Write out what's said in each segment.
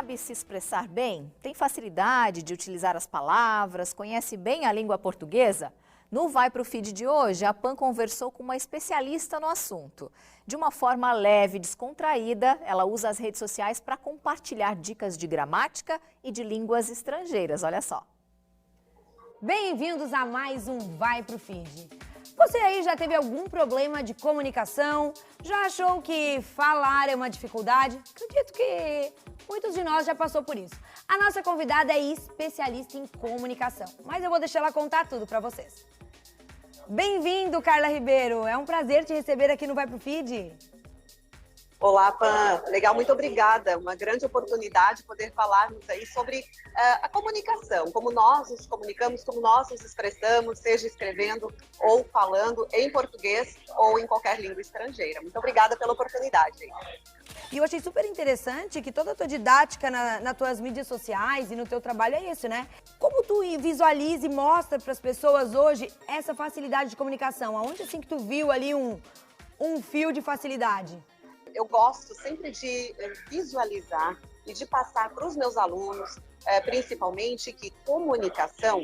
sabe se expressar bem? Tem facilidade de utilizar as palavras? Conhece bem a língua portuguesa? No Vai Pro Feed de hoje, a PAN conversou com uma especialista no assunto. De uma forma leve e descontraída, ela usa as redes sociais para compartilhar dicas de gramática e de línguas estrangeiras. Olha só. Bem-vindos a mais um Vai Pro Feed. Você aí já teve algum problema de comunicação? Já achou que falar é uma dificuldade? Acredito que muitos de nós já passou por isso. A nossa convidada é especialista em comunicação, mas eu vou deixar ela contar tudo para vocês. Bem-vindo, Carla Ribeiro. É um prazer te receber aqui no Vai Pro Feed. Olá, Pan. Legal, muito obrigada. Uma grande oportunidade poder falarmos aí sobre a comunicação, como nós nos comunicamos, como nós nos expressamos, seja escrevendo ou falando em português ou em qualquer língua estrangeira. Muito obrigada pela oportunidade. E eu achei super interessante que toda a tua didática nas tuas mídias sociais e no teu trabalho é isso, né? Como tu visualiza e mostra para as pessoas hoje essa facilidade de comunicação? Aonde assim que tu viu ali um fio de facilidade? Eu gosto sempre de visualizar e de passar para os meus alunos, principalmente, que comunicação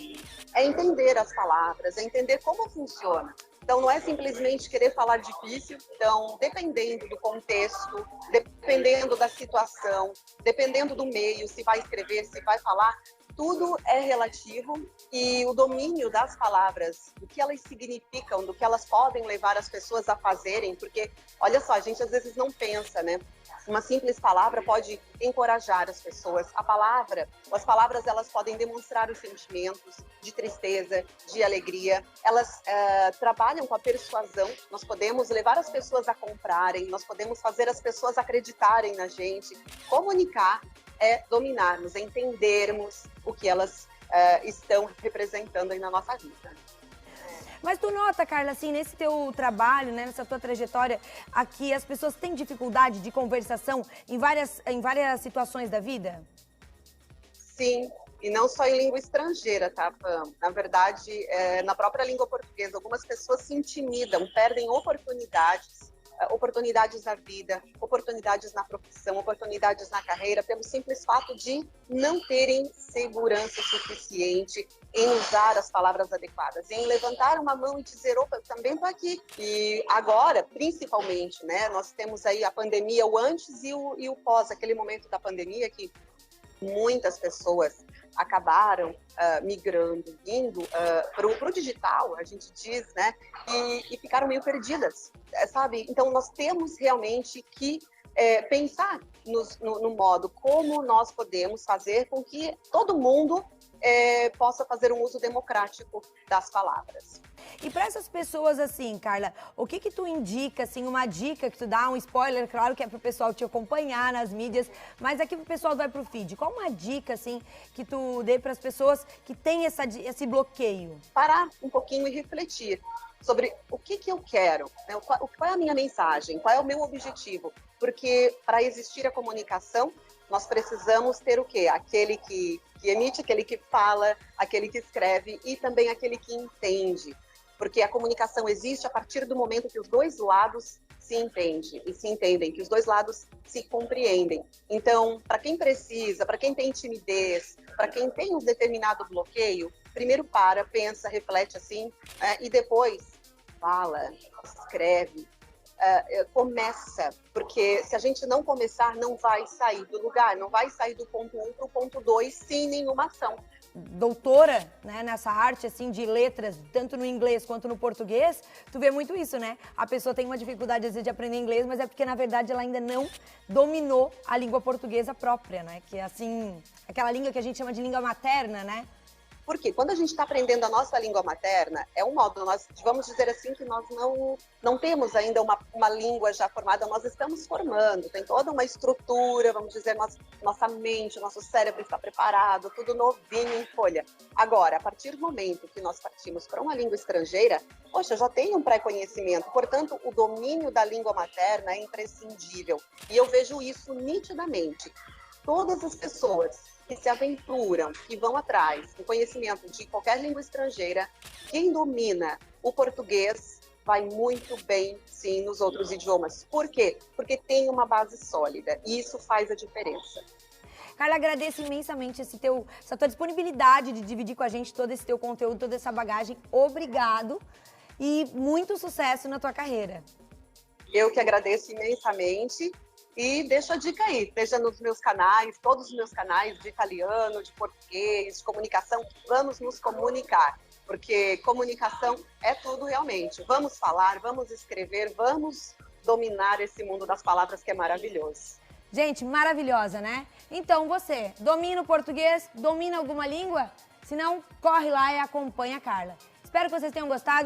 é entender as palavras, é entender como funciona. Então, não é simplesmente querer falar difícil. Então, dependendo do contexto, dependendo da situação, dependendo do meio, se vai escrever, se vai falar, tudo é relativo e o domínio das palavras, do que elas significam, do que elas podem levar as pessoas a fazerem, porque, olha só, a gente às vezes não pensa, né? Uma simples palavra pode encorajar as pessoas. As palavras, elas podem demonstrar os sentimentos de tristeza, de alegria. Elas trabalham com a persuasão. Nós podemos levar as pessoas a comprarem, nós podemos fazer as pessoas acreditarem na gente. Comunicar é dominarmos, é entendermos o que elas estão representando aí na nossa vida. Mas tu nota, Carla, assim, nesse teu trabalho, né, nessa tua trajetória aqui, as pessoas têm dificuldade de conversação em várias situações da vida? Sim, e não só em língua estrangeira, tá, Pam? Na verdade, na própria língua portuguesa, algumas pessoas se intimidam, perdem oportunidades na vida, oportunidades na profissão, oportunidades na carreira, pelo simples fato de não terem segurança suficiente em usar as palavras adequadas, em levantar uma mão e dizer, opa, eu também estou aqui. E agora, principalmente, né, nós temos aí a pandemia, o antes e o pós, aquele momento da pandemia que muitas pessoas acabaram migrando, indo para o digital, a gente diz, né? E ficaram meio perdidas, sabe? Então, nós temos realmente que pensar no modo como nós podemos fazer com que todo mundo possa fazer um uso democrático das palavras. E para essas pessoas assim, Carla, o que tu indica, assim, uma dica que tu dá, um spoiler, claro que é pro pessoal te acompanhar nas mídias, mas aqui pro pessoal Vai Pro Feed, qual uma dica, assim, que tu dê para as pessoas que têm esse bloqueio? Parar um pouquinho e refletir sobre o que eu quero, né? Qual é a minha mensagem, qual é o meu objetivo, porque para existir a comunicação, nós precisamos ter o quê? Aquele que emite, aquele que fala, aquele que escreve e também aquele que entende. Porque a comunicação existe a partir do momento que os dois lados se entendem e se entendem, que os dois lados se compreendem. Então, para quem precisa, para quem tem timidez, para quem tem um determinado bloqueio, primeiro pensa, reflete assim, e depois fala, escreve, começa, porque se a gente não começar, não vai sair do lugar, não vai sair do ponto 1 para o ponto 2 sem nenhuma ação. Doutora, né, nessa arte assim de letras, tanto no inglês quanto no português, tu vê muito isso, né? A pessoa tem uma dificuldade às vezes de aprender inglês, mas é porque na verdade ela ainda não dominou a língua portuguesa própria, né? Que é assim, aquela língua que a gente chama de língua materna, né? Porque quando a gente está aprendendo a nossa língua materna, é um modo, nós vamos dizer assim que nós não temos ainda uma língua já formada, nós estamos formando, tem toda uma estrutura, vamos dizer, nossa mente, nosso cérebro está preparado, tudo novinho em folha. Agora, a partir do momento que nós partimos para uma língua estrangeira, poxa, já tem um pré-conhecimento, portanto, o domínio da língua materna é imprescindível. E eu vejo isso nitidamente. Todas as pessoas que se aventuram, que vão atrás do conhecimento de qualquer língua estrangeira, quem domina o português vai muito bem, sim, nos outros idiomas. Por quê? Porque tem uma base sólida e isso faz a diferença. Carla, agradeço imensamente essa tua disponibilidade de dividir com a gente todo esse teu conteúdo, toda essa bagagem. Obrigado e muito sucesso na tua carreira. Eu que agradeço imensamente e deixo a dica aí, esteja nos meus canais, todos os meus canais de italiano, de português, de comunicação, vamos nos comunicar, porque comunicação é tudo realmente. Vamos falar, vamos escrever, vamos dominar esse mundo das palavras que é maravilhoso. Gente, maravilhosa, né? Então você, domina o português, domina alguma língua? Se não, corre lá e acompanha a Carla. Espero que vocês tenham gostado.